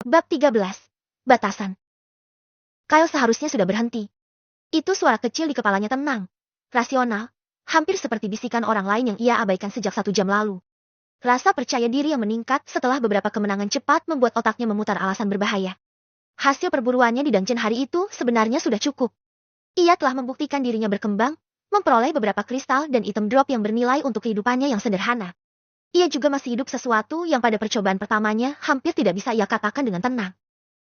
Bab 13. Batasan. Kyle seharusnya sudah berhenti. Itu suara kecil di kepalanya tenang, rasional, hampir seperti bisikan orang lain yang ia abaikan sejak 1 jam lalu. Rasa percaya diri yang meningkat setelah beberapa kemenangan cepat membuat otaknya memutar alasan berbahaya. Hasil perburuannya di dungeon hari itu sebenarnya sudah cukup. Ia telah membuktikan dirinya berkembang, memperoleh beberapa kristal dan item drop yang bernilai untuk kehidupannya yang sederhana. Ia juga masih hidup sesuatu yang pada percobaan pertamanya hampir tidak bisa ia katakan dengan tenang.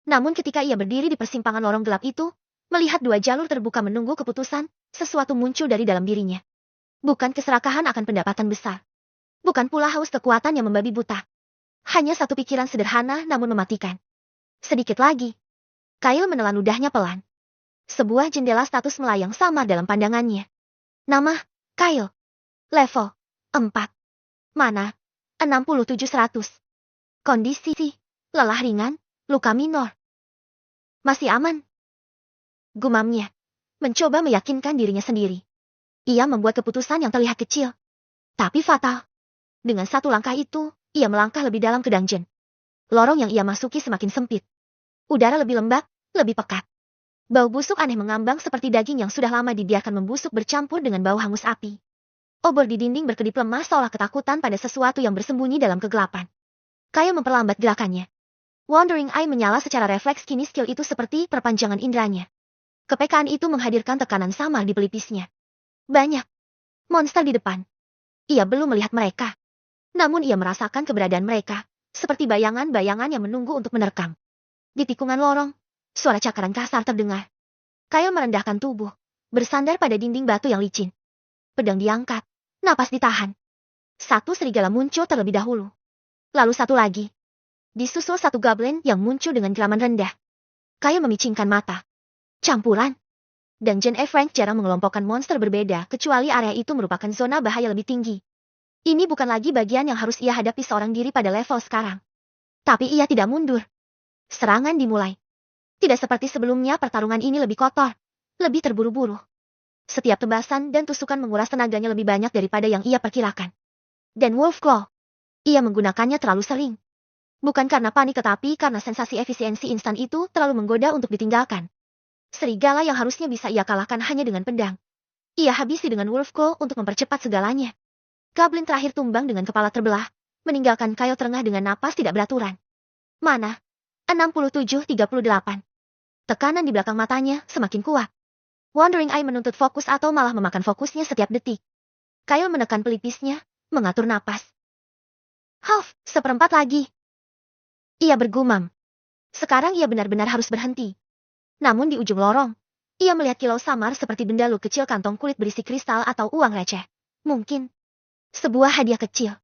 Namun ketika ia berdiri di persimpangan lorong gelap itu, melihat 2 jalur terbuka menunggu keputusan, sesuatu muncul dari dalam dirinya. Bukan keserakahan akan pendapatan besar. Bukan pula haus kekuatan yang membabi buta. Hanya satu pikiran sederhana namun mematikan. Sedikit lagi. Kyle menelan ludahnya pelan. Sebuah jendela status melayang samar dalam pandangannya. Nama, Kyle. Level 4. Mana? 6700. Kondisi, lelah ringan, luka minor. Masih aman. Gumamnya. Mencoba meyakinkan dirinya sendiri. Ia membuat keputusan yang terlihat kecil. Tapi fatal. Dengan satu langkah itu, ia melangkah lebih dalam ke dungeon. Lorong yang ia masuki semakin sempit. Udara lebih lembab, lebih pekat. Bau busuk aneh mengambang seperti daging yang sudah lama dibiarkan membusuk bercampur dengan bau hangus api. Obor di dinding berkedip lemah seolah ketakutan pada sesuatu yang bersembunyi dalam kegelapan. Kyle memperlambat gerakannya. Wandering Eye menyala secara refleks, kini skill itu seperti perpanjangan indranya. Kepekaan itu menghadirkan tekanan samar di pelipisnya. Banyak monster di depan. Ia belum melihat mereka. Namun ia merasakan keberadaan mereka, seperti bayangan-bayangan yang menunggu untuk menerkam. Di tikungan lorong, suara cakaran kasar terdengar. Kyle merendahkan tubuh, bersandar pada dinding batu yang licin. Pedang diangkat. Napas ditahan. Satu serigala muncul terlebih dahulu. Lalu satu lagi. Disusul satu goblin yang muncul dengan geraman rendah. Kyle memicingkan mata. Campuran. Dungeon F rank jarang mengelompokkan monster berbeda kecuali area itu merupakan zona bahaya lebih tinggi. Ini bukan lagi bagian yang harus ia hadapi seorang diri pada level sekarang. Tapi ia tidak mundur. Serangan dimulai. Tidak seperti sebelumnya, pertarungan ini lebih kotor. Lebih terburu-buru. Setiap tebasan dan tusukan menguras tenaganya lebih banyak daripada yang ia perkirakan. Dan Wolf Claw. Ia menggunakannya terlalu sering. Bukan karena panik tetapi karena sensasi efisiensi instan itu terlalu menggoda untuk ditinggalkan. Serigala yang harusnya bisa ia kalahkan hanya dengan pedang. Ia habisi dengan Wolf Claw untuk mempercepat segalanya. Goblin terakhir tumbang dengan kepala terbelah, meninggalkan Kyle terengah dengan napas tidak beraturan. Mana? 67-38. Tekanan di belakang matanya semakin kuat. Wandering Eye menuntut fokus atau malah memakan fokusnya setiap detik. Kyle menekan pelipisnya, mengatur napas. Seperempat lagi. Ia bergumam. Sekarang ia benar-benar harus berhenti. Namun di ujung lorong, ia melihat kilau samar seperti benda lu kecil, kantong kulit berisi kristal atau uang receh. Mungkin. Sebuah hadiah kecil.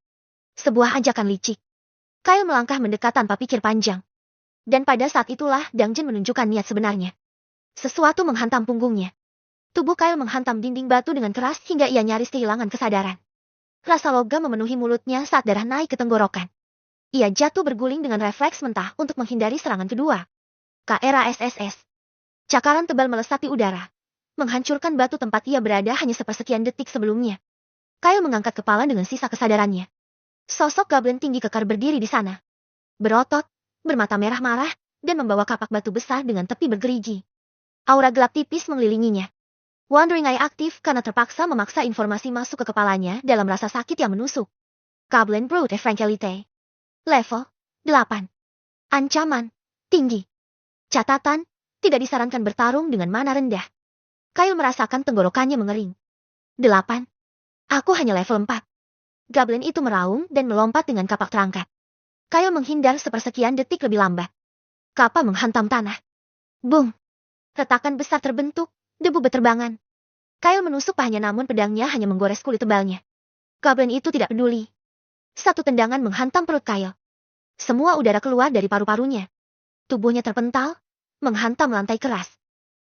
Sebuah ajakan licik. Kyle melangkah mendekat tanpa pikir panjang. Dan pada saat itulah dungeon menunjukkan niat sebenarnya. Sesuatu menghantam punggungnya. Tubuh Kyle menghantam dinding batu dengan keras hingga ia nyaris kehilangan kesadaran. Rasa logam memenuhi mulutnya saat darah naik ke tenggorokan. Ia jatuh berguling dengan refleks mentah untuk menghindari serangan kedua. KRASSS. Cakaran tebal melesat di udara. Menghancurkan batu tempat ia berada hanya sepersekian detik sebelumnya. Kyle mengangkat kepala dengan sisa kesadarannya. Sosok goblin tinggi kekar berdiri di sana. Berotot, bermata merah marah, dan membawa kapak batu besar dengan tepi bergerigi. Aura gelap tipis mengelilinginya. Wandering Eye aktif karena terpaksa memaksa informasi masuk ke kepalanya dalam rasa sakit yang menusuk. Goblin Brute Frankelite. Level 8. Ancaman tinggi. Catatan, tidak disarankan bertarung dengan mana rendah. Kyle merasakan tenggorokannya mengering. 8. Aku hanya level 4. Goblin itu meraung dan melompat dengan kapak terangkat. Kyle menghindar sepersekian detik lebih lambat. Kapak menghantam tanah. Boom. Retakan besar terbentuk, debu beterbangan. Kyle menusuk pahanya namun pedangnya hanya menggores kulit tebalnya. Goblin itu tidak peduli. Satu tendangan menghantam perut Kyle. Semua udara keluar dari paru-parunya. Tubuhnya terpental, menghantam lantai keras.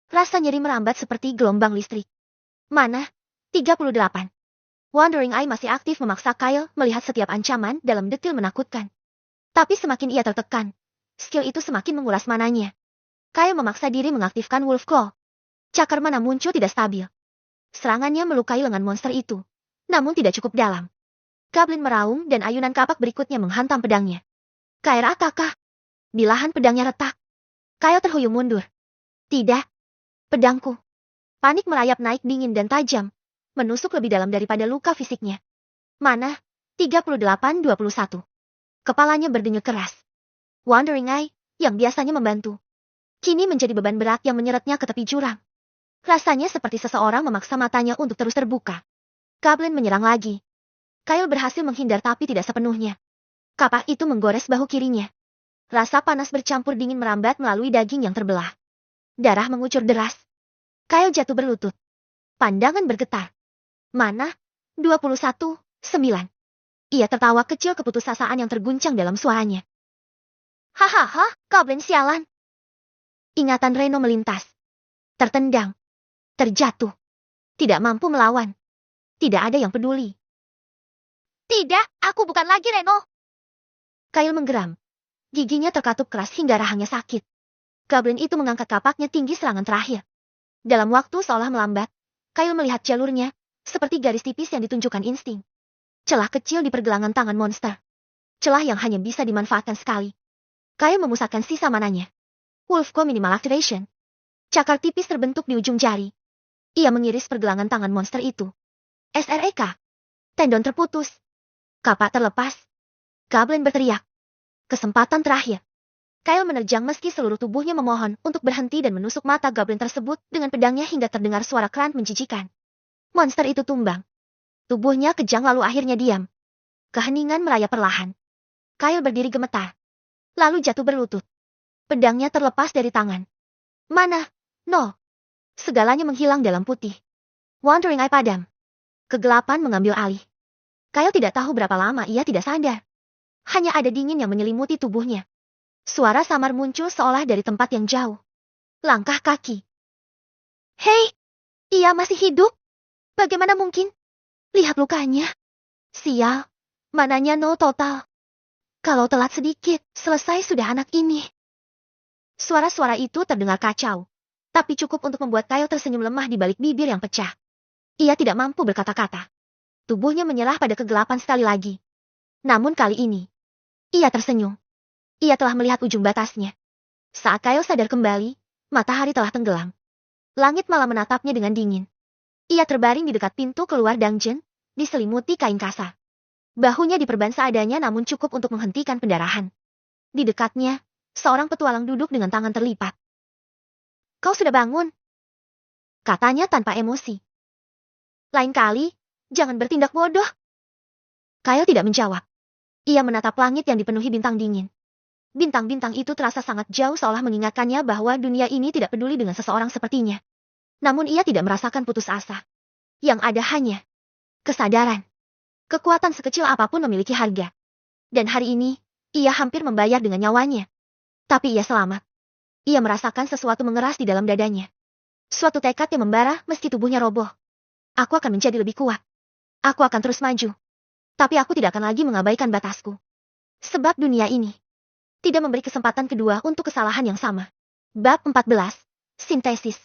Rasa nyeri merambat seperti gelombang listrik. Mana? 38. Wandering Eye masih aktif memaksa Kyle melihat setiap ancaman dalam detil menakutkan. Tapi semakin ia tertekan, skill itu semakin menguras mananya. Kyle memaksa diri mengaktifkan Wolf Claw. Cakar mana muncul tidak stabil. Serangannya melukai lengan monster itu, namun tidak cukup dalam. Goblin meraung dan ayunan kapak berikutnya menghantam pedangnya. KRAKK. Bilahan pedangnya retak. Kyle terhuyung mundur. Tidak. Pedangku. Panik merayap naik dingin dan tajam. Menusuk lebih dalam daripada luka fisiknya. Mana? 38-21. Kepalanya berdenyut keras. Wandering Eye, yang biasanya membantu, kini menjadi beban berat yang menyeretnya ke tepi jurang. Rasanya seperti seseorang memaksa matanya untuk terus terbuka. Goblin menyerang lagi. Kyle berhasil menghindar tapi tidak sepenuhnya. Kapak itu menggores bahu kirinya. Rasa panas bercampur dingin merambat melalui daging yang terbelah. Darah mengucur deras. Kyle jatuh berlutut. Pandangan bergetar. Mana? 21-9. Ia tertawa kecil keputusasaan yang terguncang dalam suaranya. Hahaha, Goblin sialan. Ingatan Reno melintas. Tertendang. Terjatuh. Tidak mampu melawan. Tidak ada yang peduli. Tidak, aku bukan lagi Reno. Kyle menggeram. Giginya terkatup keras hingga rahangnya sakit. Goblin itu mengangkat kapaknya tinggi serangan terakhir. Dalam waktu seolah melambat, Kyle melihat jalurnya, seperti garis tipis yang ditunjukkan insting. Celah kecil di pergelangan tangan monster. Celah yang hanya bisa dimanfaatkan sekali. Kyle memusatkan sisa mananya. Wolfco Minimal Activation. Cakar tipis terbentuk di ujung jari. Ia mengiris pergelangan tangan monster itu. SREK. Tendon terputus. Kapak terlepas. Goblin berteriak. Kesempatan terakhir. Kyle menerjang meski seluruh tubuhnya memohon untuk berhenti dan menusuk mata Goblin tersebut dengan pedangnya hingga terdengar suara kran menjijikan. Monster itu tumbang. Tubuhnya kejang lalu akhirnya diam. Keheningan merayap perlahan. Kyle berdiri gemetar. Lalu jatuh berlutut. Pedangnya terlepas dari tangan. Mana? No. Segalanya menghilang dalam putih. Wandering Eye padam. Kegelapan mengambil alih. Kyle tidak tahu berapa lama ia tidak sadar. Hanya ada dingin yang menyelimuti tubuhnya. Suara samar muncul seolah dari tempat yang jauh. Langkah kaki. Hei! Ia masih hidup? Bagaimana mungkin? Lihat lukanya. Sial. Mananya no total. Kalau telat sedikit, selesai sudah anak ini. Suara-suara itu terdengar kacau. Tapi cukup untuk membuat Kyle tersenyum lemah di balik bibir yang pecah. Ia tidak mampu berkata-kata. Tubuhnya menyerah pada kegelapan sekali lagi. Namun kali ini, ia tersenyum. Ia telah melihat ujung batasnya. Saat Kyle sadar kembali, matahari telah tenggelam. Langit malah menatapnya dengan dingin. Ia terbaring di dekat pintu keluar dungeon, diselimuti kain kasar. Bahunya diperban seadanya namun cukup untuk menghentikan pendarahan. Di dekatnya, seorang petualang duduk dengan tangan terlipat. Kau sudah bangun? Katanya tanpa emosi. Lain kali, jangan bertindak bodoh. Kyle tidak menjawab. Ia menatap langit yang dipenuhi bintang dingin. Bintang-bintang itu terasa sangat jauh seolah mengingatkannya bahwa dunia ini tidak peduli dengan seseorang sepertinya. Namun ia tidak merasakan putus asa. Yang ada hanya kesadaran. Kekuatan sekecil apapun memiliki harga. Dan hari ini, ia hampir membayar dengan nyawanya. Tapi ia selamat. Ia merasakan sesuatu mengeras di dalam dadanya. Suatu tekad yang membara meski tubuhnya roboh. Aku akan menjadi lebih kuat. Aku akan terus maju. Tapi aku tidak akan lagi mengabaikan batasku. Sebab dunia ini tidak memberi kesempatan kedua untuk kesalahan yang sama. Bab 14. Sintesis.